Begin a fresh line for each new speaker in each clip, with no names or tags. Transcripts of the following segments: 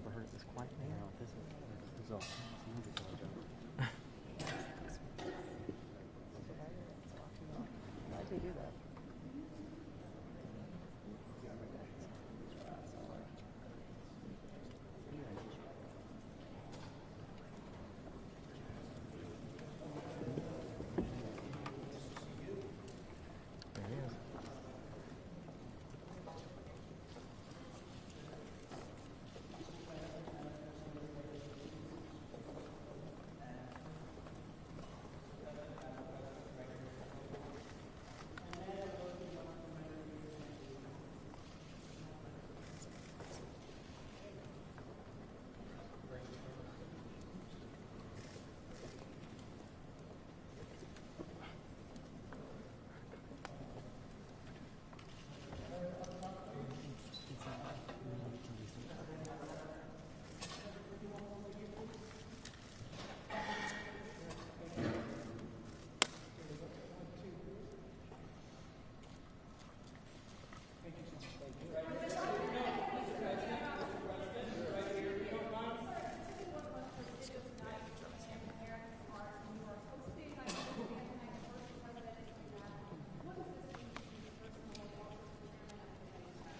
never heard of this quite now. This is all. Why'd they do that?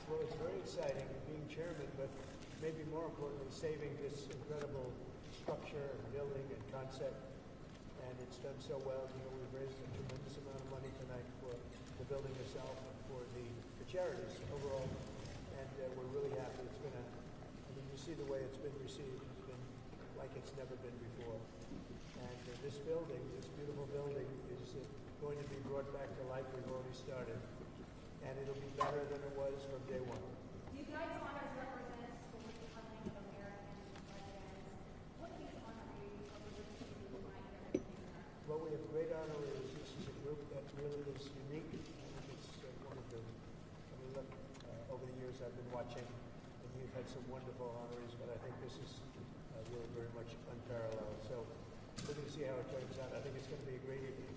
Well, it's very exciting being chairman, but maybe more importantly, saving this incredible structure and building and concept. And it's done so well. You know, we've raised a tremendous amount of money tonight for the building itself and for the charities overall. And we're really happy. It's been you see the way it's been received. It's been like it's never been before. And this building, this beautiful building, is going to be brought back to life. We've already started. And it'll be better than it was from day one.
You guys honors represent schools becoming of Americans and presidents. What do you honor you of the people might hear?
Well, we have great honorees. This is a group that really is unique. It's one of the, look, over the years I've been watching, and you've had some wonderful honorees, but I think this is really very much unparalleled. So we're going to see how it turns out. I think it's going to be a great evening.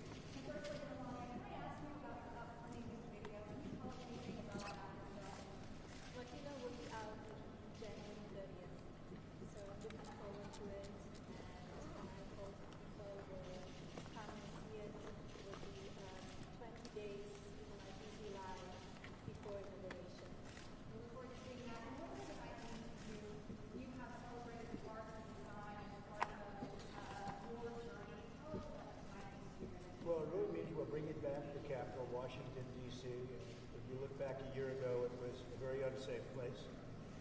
Washington, D.C. If you look back a year ago, it was a very unsafe place.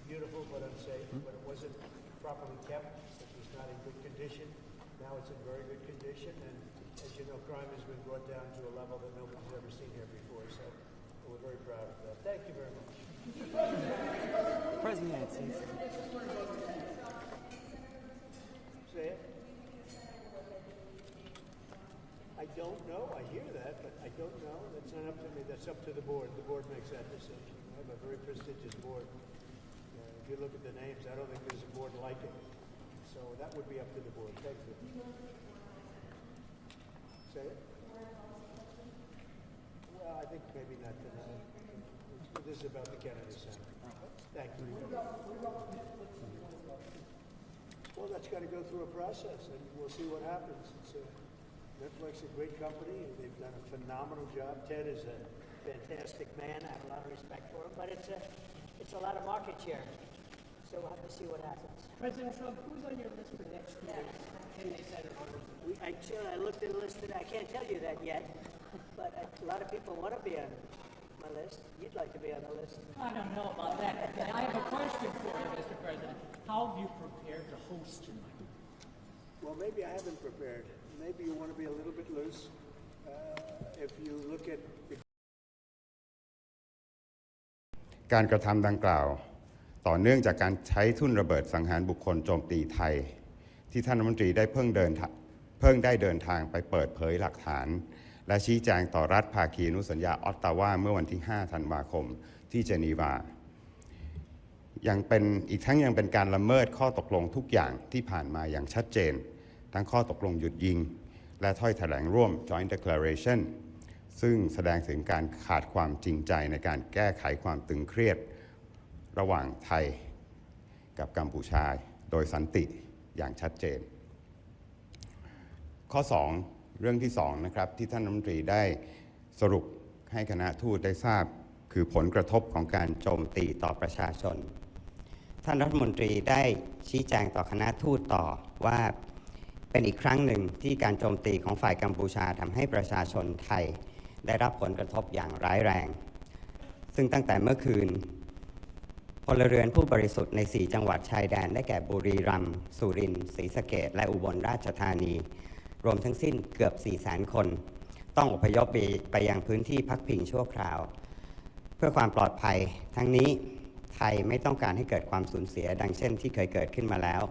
Beautiful, but unsafe. But it wasn't properly kept. It was not in good condition. Now it's in very good condition. And as you know, crime has been brought down to a level that nobody's ever seen here before. So we're very proud of that. Thank you very much.
President.
Say it. I don't know. I hear that, but I don't know. That's not up to me. That's up to the board. The board makes that decision. I have a very prestigious board. If you look at the names, I don't think there's a board like it. So that would be up to the board. Thank you. Say it? Well, I think maybe not tonight. This is about the Kennedy Center. Thank you. Well, that's got to go through a process, and we'll see what happens. Netflix is a great company. They've done a phenomenal job. Ted is a fantastic man. I have a lot of respect for him, but it's a lot of market share. So we'll have to see what happens.
President Trump, who's on your list for next year? Kennedy Center honors?
I looked at the list today. I can't tell you that yet, but a lot of people want to be on my list. You'd like to be on the list.
I don't know about that. I have a question for you, Mr. President. How have you prepared to host tonight?
Well, maybe I haven't prepared. Maybe you want to be a little bit loose. If you look at
การกระทำดังกล่าวต่อเนื่องจากการใช้ทุ่นระเบิดสังหารบุคคลโจมตีไทยที่ท่านรัฐมนตรีได้เพิ่งได้เดินทางไปเปิดเผยหลักฐานและชี้แจงต่อรัฐภาคีอนุสัญญาออตตาวาเมื่อวันที่ 5 ธันวาคมที่เจนีวายังเป็นการละเมิดข้อตกลงทุกอย่างที่ผ่านมาอย่างชัดเจนทั้งข้อตกลงหยุดยิงและถ้อยแถลงร่วม Joint Declaration ซึ่งแสดงถึงการขาดความจริงใจในการแก้ไขความตึงเครียดระหว่างไทย กับกัมพูชาโดยสันติอย่างชัดเจนข้อ 2 เรื่องที่2นะครับที่ท่านรัฐมนตรีได้สรุปให้คณะทูตได้ทราบคือผลกระทบของการโจมตีต่อประชาชนท่านรัฐมนตรีได้ชี้แจงต่อคณะทูตต่อว่าเป็นอีกครั้งหนึ่งที่การโจมตีของฝ่ายกัมพูชาทำให้ประชาชนไทยได้รับผลกระทบอย่างร้ายแรงซึ่งตั้งแต่เมื่อคืนพลเรือนผู้บริสุทธิ์ใน4จังหวัดชายแดนได้แก่บุรีรัมย์สุรินทร์ศรีสะเกษและอุบลราชธานีรวมทั้งสิ้นเกือบ 400,000 คนต้องอพยพไปยังพื้นที่พักพิงชั่วคราวเพื่อความปลอดภัยทั้งนี้ไทยไม่ต้องการให้เกิดความสูญเสียดังเช่นที่เคยเกิดขึ้นมาแล้ว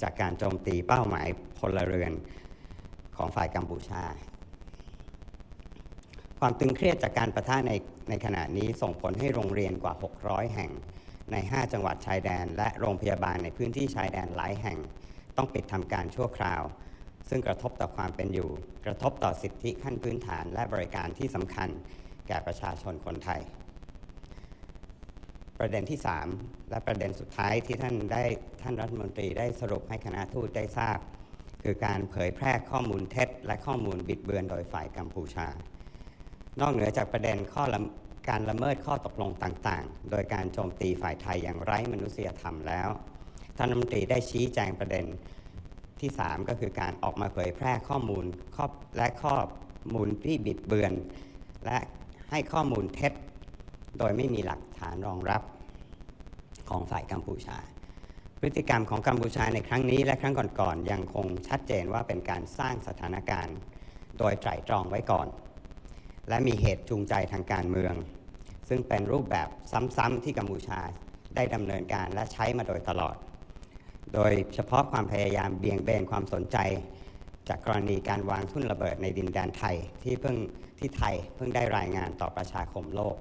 จากการโจมตีเป้าหมายพลเรือนของฝ่ายกัมพูชาความตึงเครียดจากการปะทะในขณะนี้ส่งผลให้โรงเรียนกว่า600แห่งใน5จังหวัดชายแดนและโรงพยาบาลในพื้นที่ชายแดนหลายแห่งต้องปิดทำการชั่วคราวซึ่งกระทบต่อความเป็นอยู่กระทบต่อสิทธิขั้นพื้นฐานและบริการที่สำคัญแก่ประชาชนคนไทยประเด็นที่3และประเด็นสุดท้ายที่ท่านรัฐมนตรีได้สรุปให้คณะทูตได้ทราบคือการเผยแพร่ข้อมูลเท็จและข้อมูลบิดเบือนโดยฝ่ายกัมพูชานอกเหนือจากประเด็นการละเมิดข้อตกลงต่างๆโดยการโจมตีฝ่ายไทยอย่างไร้มนุษยธรรมแล้วท่านรัฐมนตรีได้ชี้แจงประเด็นที่3ก็คือการออกมาเผยแพร่ข้อมูลที่บิดเบือนและให้ข้อมูลเท็จโดยไม่มีหลักฐานรองรับของฝ่ายกัมพูชาพฤติกรรมของกัมพูชาในครั้งนี้และครั้งก่อนๆยังคงชัดเจนว่าเป็นการสร้างสถานการณ์โดยไตร่ตรองไว้ก่อนและมีเหตุจูงใจทางการเมืองซึ่งเป็นรูปแบบซ้ำๆที่กัมพูชาได้ดำเนินการและใช้มาโดยตลอดโดยเฉพาะความพยายามเบี่ยงเบนความสนใจจากกรณีการวางทุ่นระเบิดในดินแดนไทยที่ไทยเพิ่งได้รายงานต่อประชาคมโลก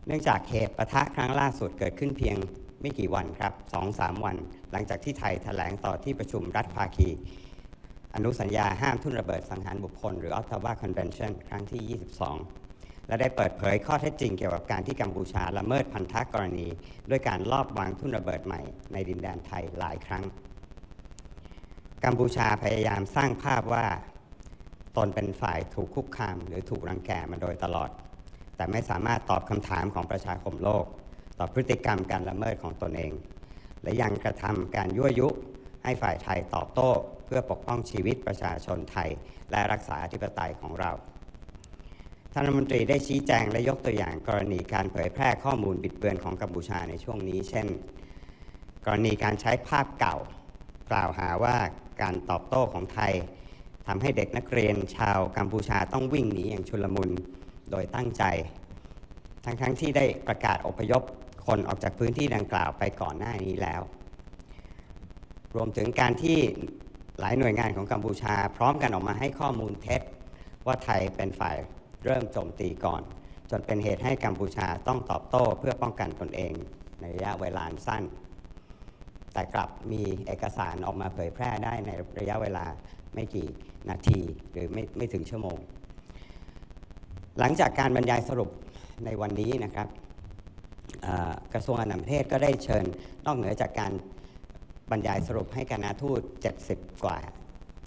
เนื่องจากเหตุปะทะครั้งล่าสุดเกิดขึ้นเพียงไม่กี่วันครับ 2-3 วันหลังจากที่ไทยแถลงต่อที่ประชุมรัฐภาคีอนุสัญญาห้ามทุ่นระเบิดสังหารบุคคลหรือ Ottawa Convention ครั้งที่ 22และได้เปิดเผยข้อเท็จจริงเกี่ยวกับการที่กัมพูชาละเมิดพันธกรณีด้วยการลอบวางทุ่นระเบิดใหม่ในดินแดนไทยหลายครั้งกัมพูชาพยายามสร้างภาพว่าตนเป็นฝ่ายถูกคุกคามหรือถูกรังแกมาโดยตลอดแต่ไม่สามารถตอบคำถามของประชาคมโลกต่อพฤติกรรมการละเมิดของตนเองและยังกระทำการยั่วยุให้ฝ่ายไทยตอบโต้เพื่อปกป้องชีวิตประชาชนไทยและรักษาอธิปไตยของเราท่านรัฐมนตรีได้ชี้แจงและยกตัวอย่างกรณีการเผยแพร่ข้อมูลบิดเบือนของกัมพูชาในช่วงนี้เช่นกรณีการใช้ภาพเก่ากล่าวหาว่าการตอบโต้ของไทยทำให้เด็กนักเรียนชาวกัมพูชาต้องวิ่งหนีอย่างชุลมุนโดยตั้งใจทั้งที่ได้ประกาศอพยพคนออกจากพื้นที่ดังกล่าวไปก่อนหน้านี้แล้วรวมถึงการที่หลายหน่วยงานของกัมพูชาพร้อมกันออกมาให้ข้อมูลเท็จว่าไทยเป็นฝ่ายเริ่มโจมตีก่อนจนเป็นเหตุให้กัมพูชาต้องตอบโต้เพื่อป้องกันตนเองในระยะเวลาสั้นแต่กลับมีเอกสารออกมาเผยแพร่ได้ในระยะเวลาไม่กี่นาทีหรือไม่ถึงชั่วโมงหลังจากการบรรยายสรุปในวันนี้นะครับกระทรวงการต่างประเทศก็ได้เชิญนอกเหนือจากการบรรยายสรุปให้คณะทูต70 กว่า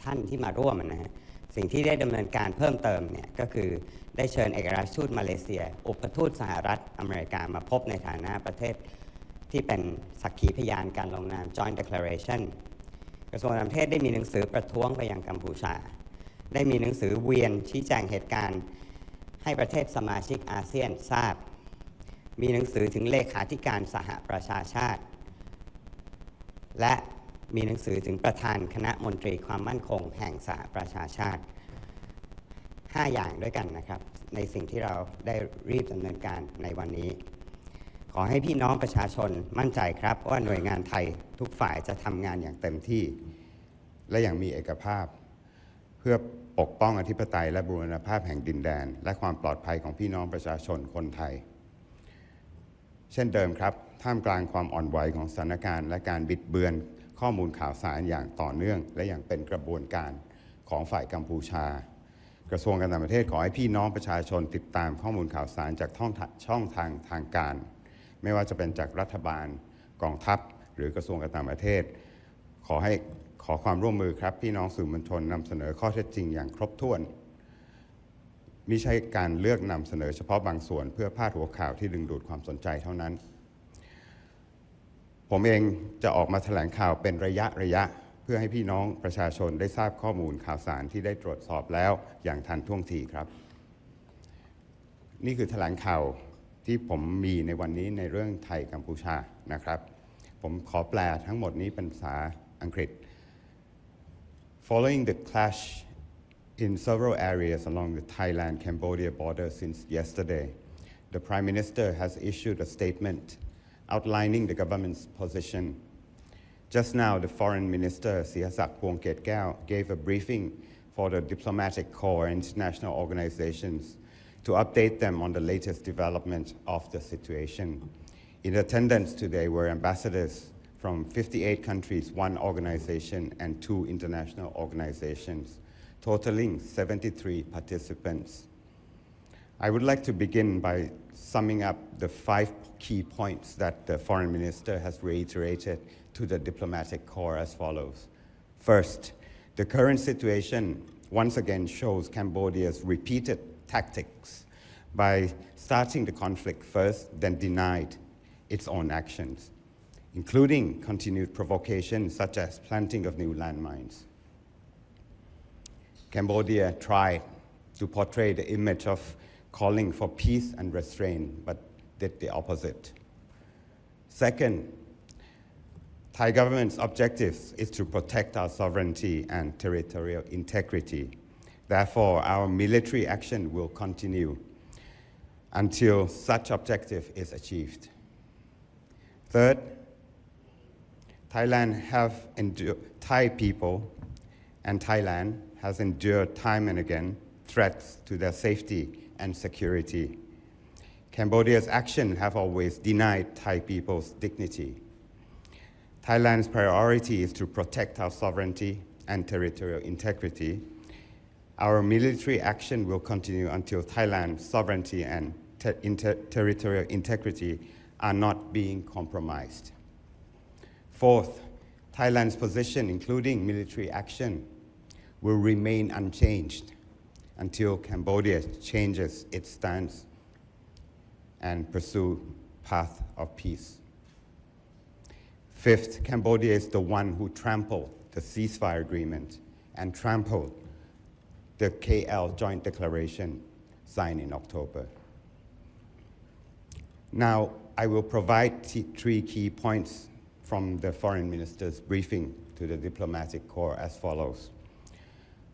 ท่านที่มาร่วมนะฮะสิ่งที่ได้ดำเนินการเพิ่มเติมเนี่ยก็คือได้เชิญเอกอัครราชทูตมาเลเซียอุปทูตสหรัฐอเมริกามาพบในฐานะประเทศที่เป็นสักขีพยานการลงนาม Joint Declaration กระทรวงต่างประเทศได้มีหนังสือประท้วงไปยังกัมพูชาได้มีหนังสือเวียนชี้แจงเหตุการณ์ให้ประเทศสมาชิกอาเซียนทราบมีหนังสือถึงเลขาธิการสหประชาชาติและมีหนังสือถึงประธานคณะมนตรีความมั่นคงแห่งสหประชาชาติ5 อย่างด้วยกันนะครับในสิ่งที่เราได้รีบดำเนินการในวันนี้ขอให้พี่น้องประชาชนมั่นใจครับว่าหน่วยงานไทยทุกฝ่ายจะทำงานอย่างเต็มที่และอย่างมีเอกภาพเพื่อปกป้องอธิปไตยและบูรณภาพแห่งดินแดนและความปลอดภัยของพี่น้องประชาชนคนไทยเช่นเดิมครับท่ามกลางความอ่อนไหวของสถานการณ์และการบิดเบือนข้อมูลข่าวสารอย่างต่อเนื่องและอย่างเป็นกระบวนการของฝ่ายกัมพูชากระทรวงการต่างประเทศขอให้พี่น้องประชาชนติดตามข้อมูลข่าวสารจากช่องทางการไม่ว่าจะเป็นจากรัฐบาลกองทัพ หรือกระทรวงการต่างประเทศขอความร่วมมือครับพี่น้องสื่อมวลชนนำเสนอข้อเท็จจริงอย่างครบถ้วนมิใช่การเลือกนำเสนอเฉพาะบางส่วนเพื่อพาดหัวข่าวที่ดึงดูดความสนใจเท่านั้นผมเองจะออกมาแถลงข่าวเป็นระยะเพื่อให้พี่น้องประชาชนได้ทราบข้อมูลข่าวสารที่ได้ตรวจสอบแล้วอย่างทันท่วงทีครับนี่คือแถลงข่าวที่ผมมีในวันนี้ในเรื่องไทยกัมพูชานะครับผมขอแปลทั้งหมดนี้เป็นภาษาอังกฤษ Following the clash in several areas along the Thailand-Cambodia border since yesterday, the Prime Minister has issued a statement outlining the government's position. Just now, the Foreign Minister, Sihasak Phuongketkeaw, gave a briefing for the diplomatic corps and international organizations to update them on the latest development of the situation. In attendance today were ambassadors from 58 countries, 1 organization, and 2 international organizations, totaling 73 participants. I would like to begin by summing up the 5 key points that the Foreign Minister has reiterated to the diplomatic corps as follows. First, the current situation once again shows Cambodia's repeated tactics by starting the conflict first, then denied its own actions, including continued provocation such as planting of new landmines. Cambodia tried to portray the image of calling for peace and restraint, but did the opposite. Second, Thai government's objective is to protect our sovereignty and territorial integrity. Therefore, our military action will continue until such objective is achieved. Third, Thai people and Thailand has endured time and again threats to their safety and security. Cambodia's actions have always denied Thai people's dignity. Thailand's priority is to protect our sovereignty and territorial integrity. Our military action will continue until Thailand's sovereignty and territorial integrity are not being compromised. Fourth, Thailand's position, including military action, will remain unchanged until Cambodia changes its stance and pursue path of peace. Fifth, Cambodia is the one who trampled the ceasefire agreement and trampled the KL Joint Declaration signed in October. Now, I will provide 3 key points from the Foreign Minister's briefing to the diplomatic corps as follows.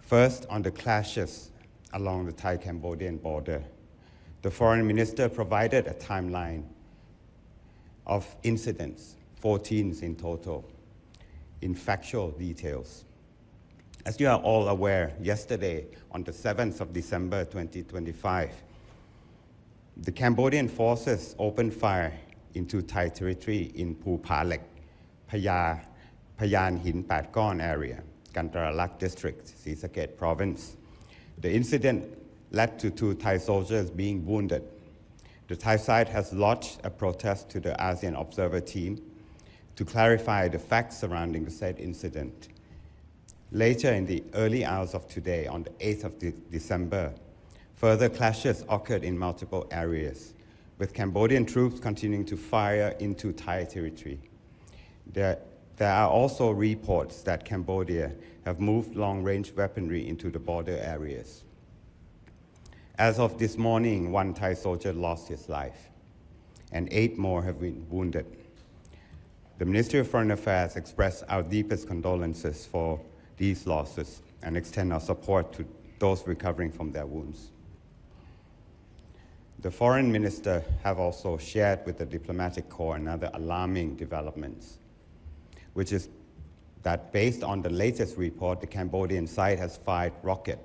First, on the clashes along the Thai-Cambodian border, the Foreign Minister provided a timeline of incidents, 14 in total, in factual details. As you are all aware, yesterday, on the 7th of December 2025, the Cambodian forces opened fire into Thai territory in Phu Phalek, Payan Hin Pat Kon area, Kantaralak district, Sri Saket province. The incident led to 2 Thai soldiers being wounded. The Thai side has lodged a protest to the ASEAN Observer Team to clarify the facts surrounding the said incident. Later in the early hours of today, on the 8th of December, further clashes occurred in multiple areas, with Cambodian troops continuing to fire into Thai territory. There are also reports that Cambodia have moved long-range weaponry into the border areas. As of this morning, 1 Thai soldier lost his life, and 8 more have been wounded. The Ministry of Foreign Affairs expressed our deepest condolences for these losses and extend our support to those recovering from their wounds. The Foreign Minister have also shared with the diplomatic corps another alarming developments, which is that based on the latest report, the Cambodian side has fired rocket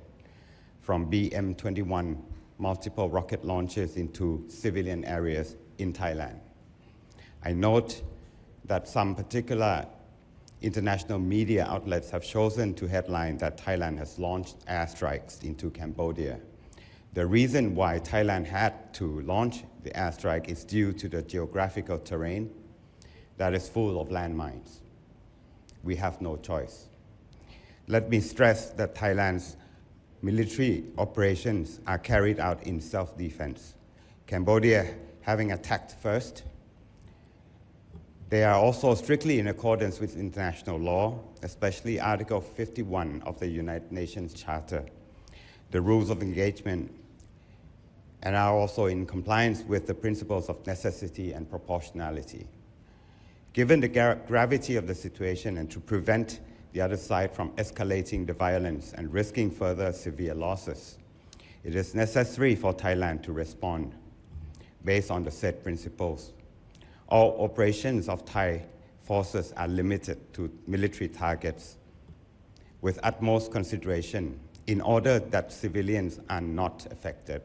from BM-21 multiple rocket launches into civilian areas in Thailand. I note that some particular international media outlets have chosen to headline that Thailand has launched airstrikes into Cambodia. The reason why Thailand had to launch the airstrike is due to the geographical terrain, that is full of landmines. We have no choice. Let me stress that Thailand's military operations are carried out in self-defense. Cambodia having attacked first. They are also strictly in accordance with international law, especially Article 51 of the United Nations Charter, the rules of engagement, and are also in compliance with the principles of necessity and proportionality. Given the gravity of the situation and to prevent the other side from escalating the violence and risking further severe losses, it is necessary for Thailand to respond based on the said principles. All operations of Thai forces are limited to military targets with utmost consideration in order that civilians are not affected.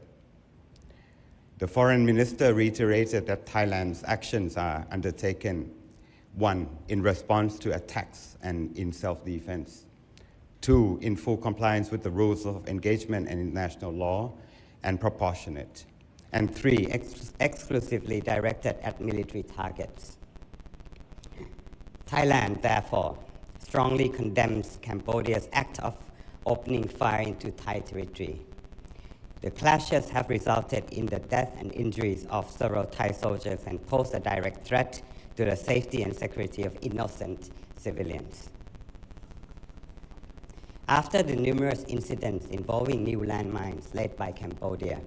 The foreign minister reiterated that Thailand's actions are undertaken, 1, in response to attacks and in self-defense, 2, in full compliance with the rules of engagement and international law, and proportionate, and 3, exclusively directed at military targets. Thailand, therefore, strongly condemns Cambodia's act of opening fire into Thai territory. The clashes have resulted in the death and injuries of several Thai soldiers and pose a direct threat to the safety and security of innocent civilians. After the numerous incidents involving new landmines laid by Cambodia,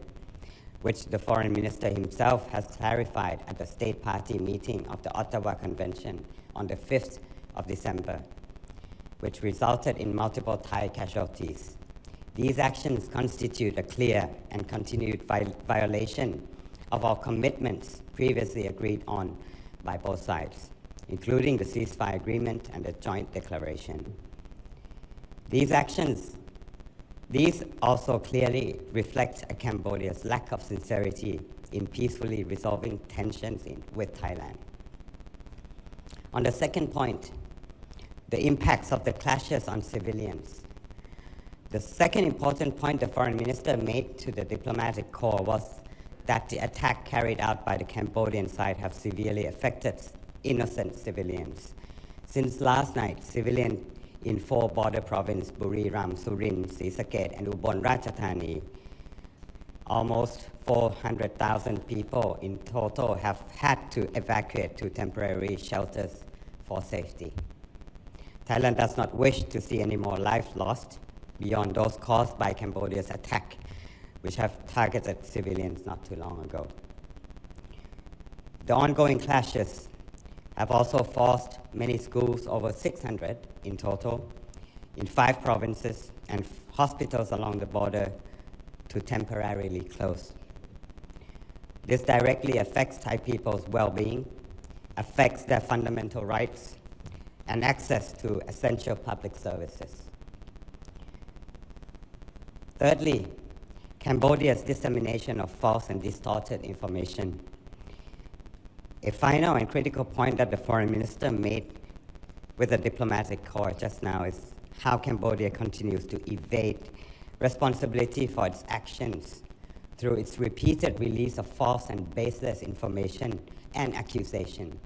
which the foreign minister himself has clarified at the State Party meeting of the Ottawa Convention on the 5th of December, which resulted in multiple Thai casualties. These actions constitute a clear and continued violation of our commitments previously agreed on by both sides, including the ceasefire agreement and the joint declaration. These also clearly reflect Cambodia's lack of sincerity in peacefully resolving tensions with Thailand. On the second point, the impacts of the clashes on civilians. The second important point the foreign minister made to the diplomatic corps was that the attack carried out by the Cambodian side have severely affected innocent civilians. Since last night, civilians in 4 border provinces, Buriram, Surin,ศรีสะเกษ and Ubon Ratchathani, almost 400,000 people in total have had to evacuate to temporary shelters for safety. Thailand does not wish to see any more lives lost beyond those caused by Cambodia's attack, which have targeted civilians not too long ago. The ongoing clashes have also forced many schools, over 600 in total, in 5 provinces, and hospitals along the border to temporarily close. This directly affects Thai people's well-being, affects their fundamental rights, and access to essential public services. Thirdly, Cambodia's dissemination of false and distorted information. A final and critical point that the foreign minister made with the diplomatic corps just now is how Cambodia continues to evade responsibility for its actions through its repeated release of false and baseless information and accusation.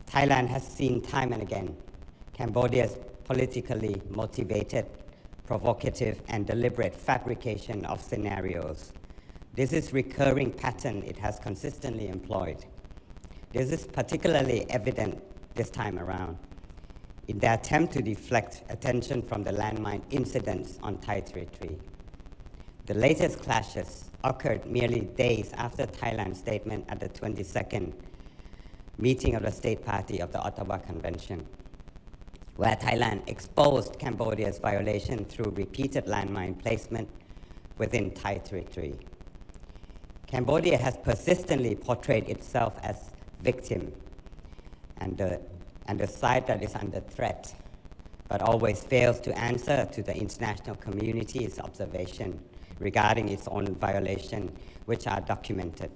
Thailand has seen time and again Cambodia's politically motivated, provocative, and deliberate fabrication of scenarios. This is a recurring pattern it has consistently employed. This is particularly evident this time around in their attempt to deflect attention from the landmine incidents on Thai territory. The latest clashes occurred merely days after Thailand's statement at the 22nd meeting of the State Party of the Ottawa Convention, where Thailand exposed Cambodia's violation through repeated landmine placement within Thai territory. Cambodia has persistently portrayed itself as victim and the side that is under threat, but always fails to answer to the international community's observation regarding its own violation, which are documented.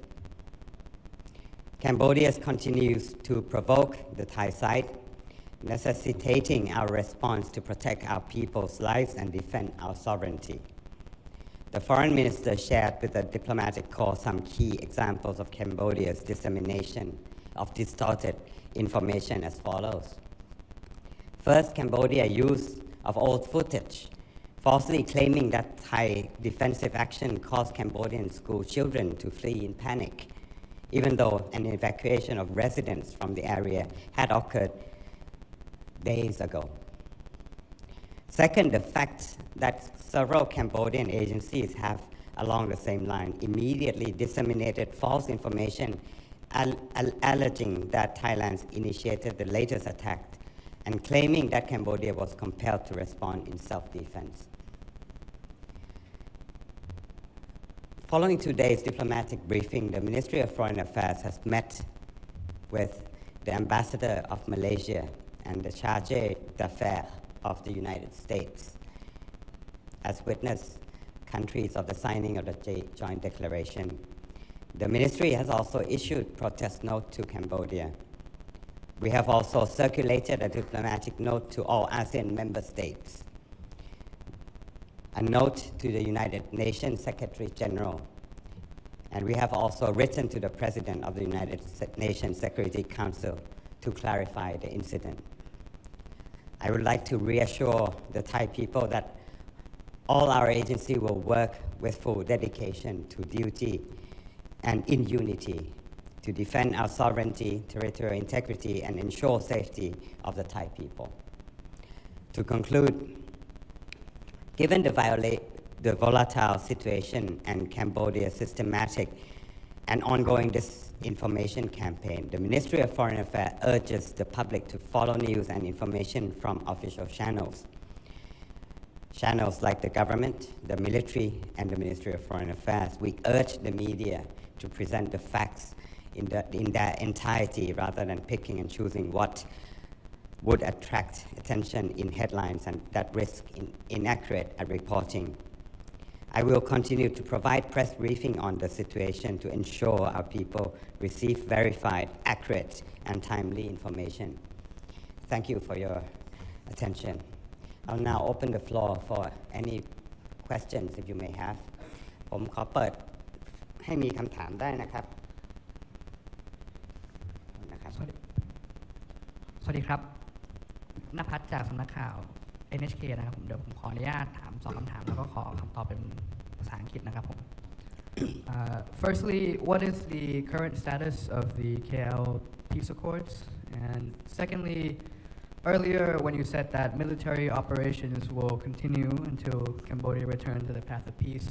Cambodia continues to provoke the Thai side, necessitating our response to protect our people's lives and defend our sovereignty. The foreign minister shared with the diplomatic corps some key examples of Cambodia's dissemination
of distorted information as follows. First, Cambodia use of old footage, falsely claiming that Thai defensive action caused Cambodian school children to flee in panic, even though an evacuation of residents from the area had occurred days ago. Second, the fact that several Cambodian agencies have, along the same line, immediately disseminated false information alleging that Thailand initiated the latest attack and claiming that Cambodia was compelled to respond in self-defense. Following today's diplomatic briefing, the Ministry of Foreign Affairs has met with the Ambassador of Malaysia and the Charge d'Affaires of the United States as witness countries of the signing of the joint declaration. The ministry has also issued protest note to Cambodia. We have also circulated a diplomatic note to all ASEAN member states, a note to the United Nations Secretary General, and we have also written to the President of the United Nations Security Council to clarify the incident. I would like to reassure the Thai people that all our agency will work with full dedication to duty and in unity to defend our sovereignty, territorial integrity, and ensure safety of the Thai people. To conclude, given the volatile situation and Cambodia's systematic and ongoing disinformation campaign, the Ministry of Foreign Affairs urges the public to follow news and information from official channels. Channels like the government, the military, and the Ministry of Foreign Affairs. We urge the media to present the facts in their entirety rather than picking and choosing what would attract attention in headlines and that risk inaccurate reporting. I will continue to provide press briefing on the situation to ensure our people receive verified, accurate, and timely information. Thank you for your attention. I'll now open the floor for any questions if you may have. ผมขอเปิดให้มีคำถามได้นะครับ
สวัสดีครับณภัทรจากสำนักข่าว NHK นะครับผมเดี๋ยวผมขออนุญาตถาม2คำถามแล้วก็ขอคำตอบเป็นภาษาอังกฤษนะครับผม Firstly, what is the current status of the KL peace accords? And secondly, earlier when you said that military operations will continue until Cambodia returns to the path of peace,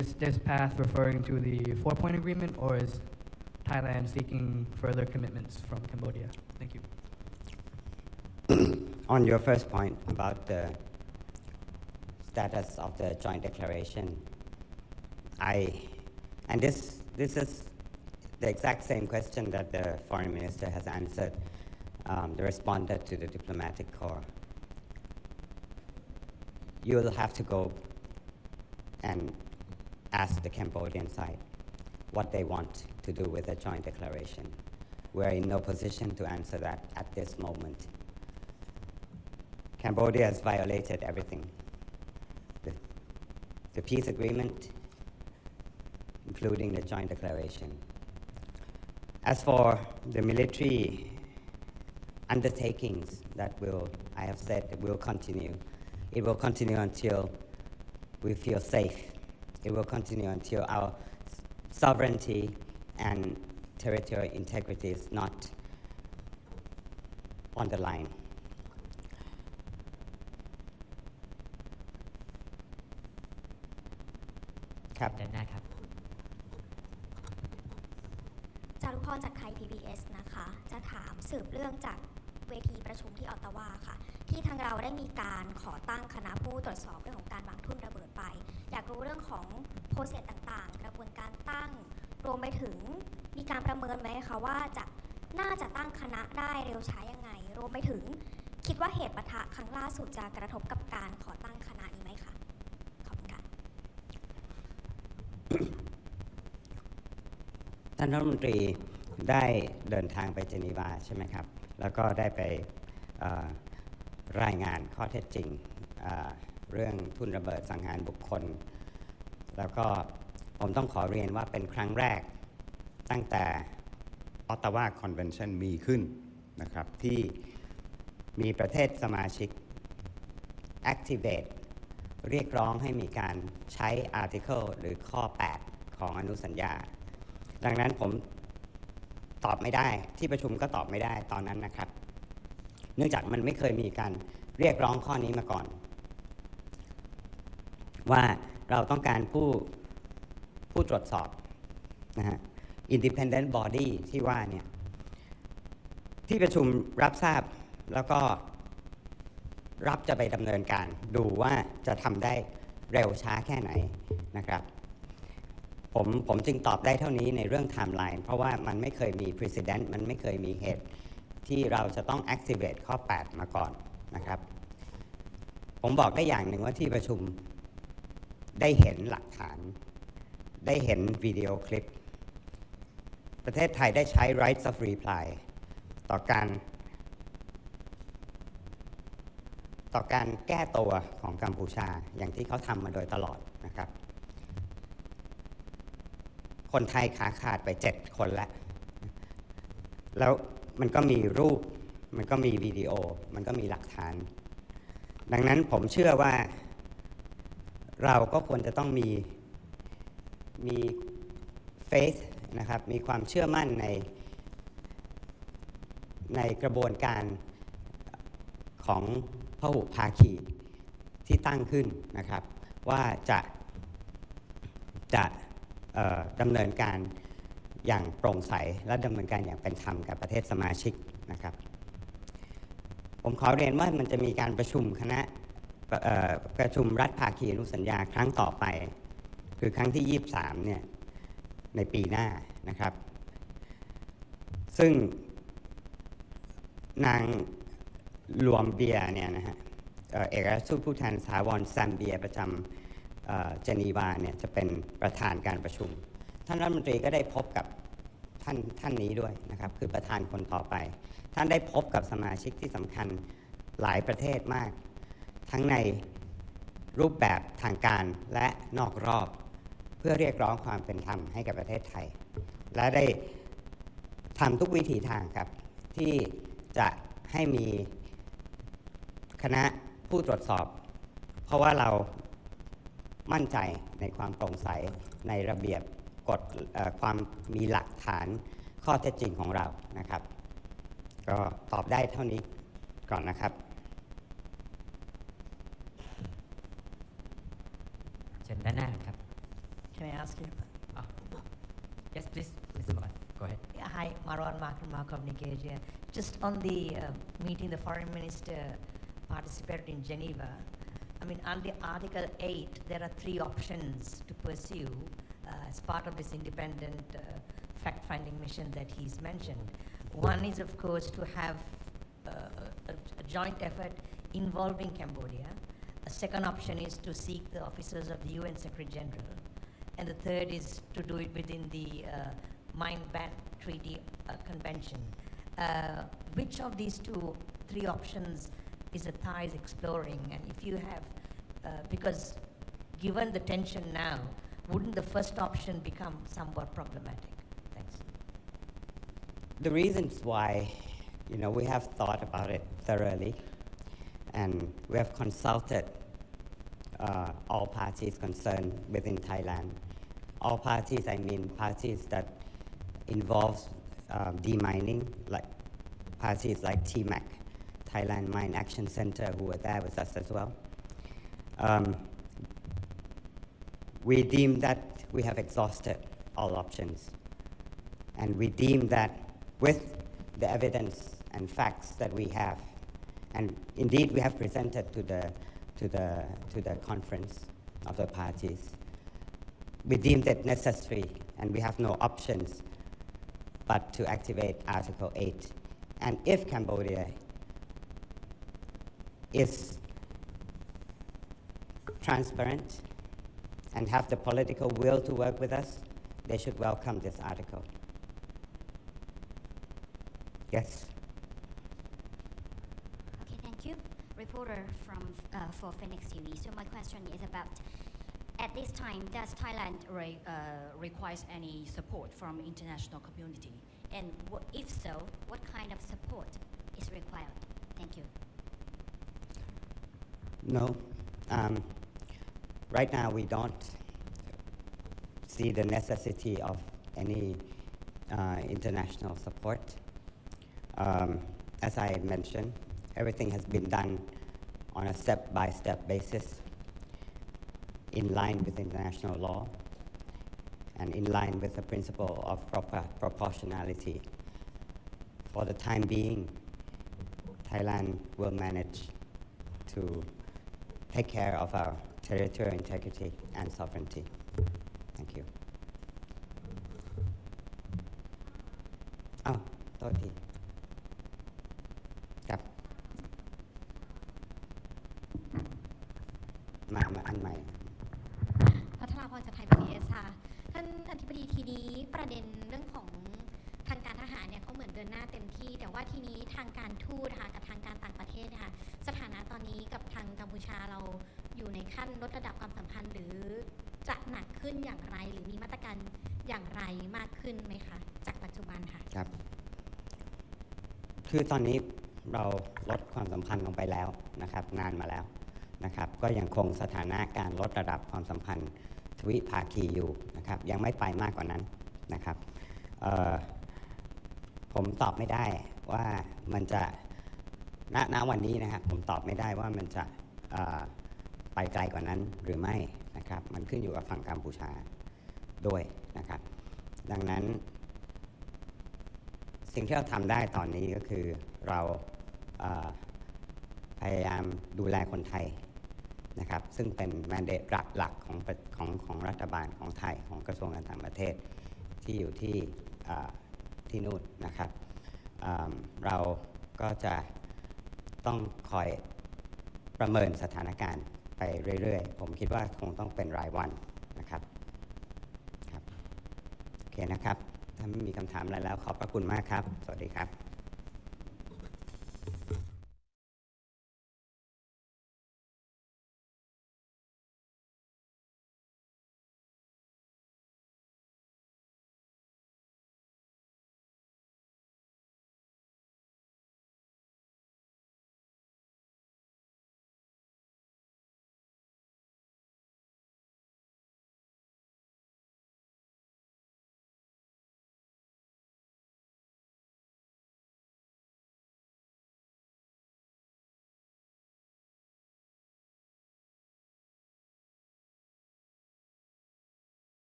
is this path referring to the 4-point agreement or is Thailand seeking further commitments from Cambodia? Thank you.
On your first point about the status of the joint declaration, and this is the exact same question that the foreign minister has answered, the respondent to the diplomatic corps. You will have to go and ask the Cambodian side what they want to do with the joint declaration. We're in no position to answer that at this moment. Cambodia has violated everything. The peace agreement, including the joint declaration. As for the military undertakings that I have said, will continue. It will continue until we feel safe. It will continue until our sovereignty and territorial integrity is not on the line. ครับเดินหน้าครับ
จารุพรจากไทย PBS นะคะจะถามสืบเรื่องจากเวทีประชุมที่ออตตาวาค่ะที่ทางเราได้มีการขอตั้งคณะผู้ตรวจสอบเรื่องของการวางทุ่นระเบิดไปอยากรู้เรื่องของโปรเซสต่างๆกระบวนการตั้งรวมไปถึงมีการประเมินไหมคะว่าน่าจะตั้งคณะได้เร็วช้ายังไงรวมไปถึงคิดว่าเหตุปะทะครั้งล่าสุดจะกระทบกับการขอตั้งคณะนี้ไหมคะขอบคุณค่ะ
ท่านรัฐมนตรีได้เดินทางไปเจนีวาใช่ไหมครับแล้วก็ได้ไปรายงานข้อเท็จจริงเรื่องทุ่นระเบิดสังหารบุคคลแล้วก็ผมต้องขอเรียนว่าเป็นครั้งแรกตั้งแต่ Ottawa Convention มีขึ้นนะครับที่มีประเทศสมาชิก activate เรียกร้องให้มีการใช้ article หรือข้อ 8 ของอนุสัญญาดังนั้นผมตอบไม่ได้ที่ประชุมก็ตอบไม่ได้ตอนนั้นนะครับเนื่องจากมันไม่เคยมีการเรียกร้องข้อนี้มาก่อนว่าเราต้องการผู้ตรวจสอบนะฮะ independent body ที่ว่าเนี่ยที่ประชุมรับทราบแล้วก็รับจะไปดำเนินการดูว่าจะทำได้เร็วช้าแค่ไหนนะครับผมจึงตอบได้เท่านี้ในเรื่อง timeline เพราะว่ามันไม่เคยมี precedent มันไม่เคยมีเหตุที่เราจะต้อง activate ข้อ 8 มาก่อนนะครับผมบอกได้อย่างหนึ่งว่าที่ประชุมได้เห็นหลักฐานได้เห็นวิดีโอคลิปประเทศไทยได้ใช้ rights of reply ต่อการแก้ตัวของกัมพูชาอย่างที่เขาทำมาโดยตลอดนะครับคนไทยขาขาดไป7 คนแล้วมันก็มีรูปมันก็มีวิดีโอมันก็มีหลักฐานดังนั้นผมเชื่อว่าเราก็ควรจะต้องมี faith นะครับมีความเชื่อมั่นในกระบวนการของพหุภาคีที่ตั้งขึ้นนะครับว่าจะดำเนินการอย่างโปร่งใสและดำเนินการอย่างเป็นธรรมกับประเทศสมาชิกนะครับผมขอเรียนว่ามันจะมีการประชุมคณะประชุมรัฐภาคีอนุสัญญาครั้งต่อไปคือครั้งที่ 23 เนี่ยในปีหน้านะครับซึ่งนางรวมเบียเนี่ยนะฮะเอกอัครราชทูตผู้แทนถาวรแซมเบียประจำเจนีวาเนี่ยจะเป็นประธานการประชุมท่านรัฐมนตรีก็ได้พบกับท่านนี้ด้วยนะครับคือประธานคนต่อไปท่านได้พบกับสมาชิกที่สำคัญหลายประเทศมากทั้งในรูปแบบทางการและนอกรอบเพื่อเรียกร้องความเป็นธรรมให้กับประเทศไทยและได้ทำทุกวิถีทางครับที่จะให้มีคณะผู้ตรวจสอบเพราะว่าเรามั่นใจในความโปร่งใสในระเบียบกฎความมีหลักฐานข้อเท็จจริงของเรานะครับก็ตอบได้เท่านี้ก่อนนะครับ
เชิญด้านหน้าครับ
Can I ask you?
Yes please go ahead
Hi, Marwan Markov Nigeria. Just on the meeting the foreign minister participated in Geneva, I mean, under Article 8, there are 3 options to pursue as part of this independent fact-finding mission that he's mentioned. One is, of course, to have a joint effort involving Cambodia. A second option is to seek the officers of the UN Secretary General. And the third is to do it within the Mine Ban Treaty Convention. Which of these 3 options is the Thais exploring? And if you have, because given the tension now, wouldn't the first option become somewhat problematic? Thanks.
The reasons why, we have thought about it thoroughly, and we have consulted all parties concerned within Thailand. All parties, I mean parties that involves demining, like parties like TMAC, Thailand Mine Action Center, who were there with us as well. We deem that we have exhausted all options, and we deem that with the evidence and facts that we have, and indeed we have presented to the conference of the parties, we deemed it necessary, and we have no options but to activate Article 8. And if Cambodia is transparent and have the political will to work with us, they should welcome this article. Yes?
Okay, thank you. Reporter for Phoenix TV. So my question is about, at this time, does Thailand requires any support from international community And if so, what kind of support is required? Thank you.
No. Right now, we don't see the necessity of any international support. As I mentioned, everything has been done on a step-by-step basis in line with international law and in line with the principle of proportionality. For the time being, Thailand will manage to take care of our territorial integrity and sovereignty. Thank you. Oh, โทษทีครับมาอันใหม่
พัทราพรจากไทย PBS ค่ะท่านอธิบดีทีนี้ประเด็นเรื่องของทางการทหารเนี่ยเขาเหมือนเดินหน้าเต็มที่แต่ว่าทีนี้ทางการทูตนะคะกับทางการต่างประเทศนะคะสถานะตอนนี้กับทางกัมพูชาเราอยู่ในขั้นลดระดับความสัมพันธ์หรือจะหนักขึ้นอย่างไรหรือมีมาตรการอย่างไรมากขึ้นไหมคะจากปัจจุบันค่ะ
ครับคือตอนนี้เราลดความสัมพันธ์ลงไปแล้วนะครับนานมาแล้วนะครับก็ยังคงสถานะการลดระดับความสัมพันธ์ทวิภาคีอยู่นะครับยังไม่ไปมากกว่านั้นนะครับผมตอบไม่ได้ว่ามันจะณวันนี้นะครับผมตอบไม่ได้ว่ามันจะไปไกลกว่านั้นหรือไม่นะครับมันขึ้นอยู่กับฝั่งกัมพูชาด้วยนะครับดังนั้นสิ่งที่เราทำได้ตอนนี้ก็คือเราพยายามดูแลคนไทยนะครับซึ่งเป็นแมนเดตหลักของรัฐบาลของไทยของกระทรวงการต่างประเทศที่อยู่ที่นู่นนะครับเราก็จะต้องคอยประเมินสถานการณ์ไปเรื่อยๆผมคิดว่าคงต้องเป็นรายวันนะครับโอเคนะครับถ้าไม่มีคำถามอะไรแล้วขอบพระคุณมากครับสวัสดีครับ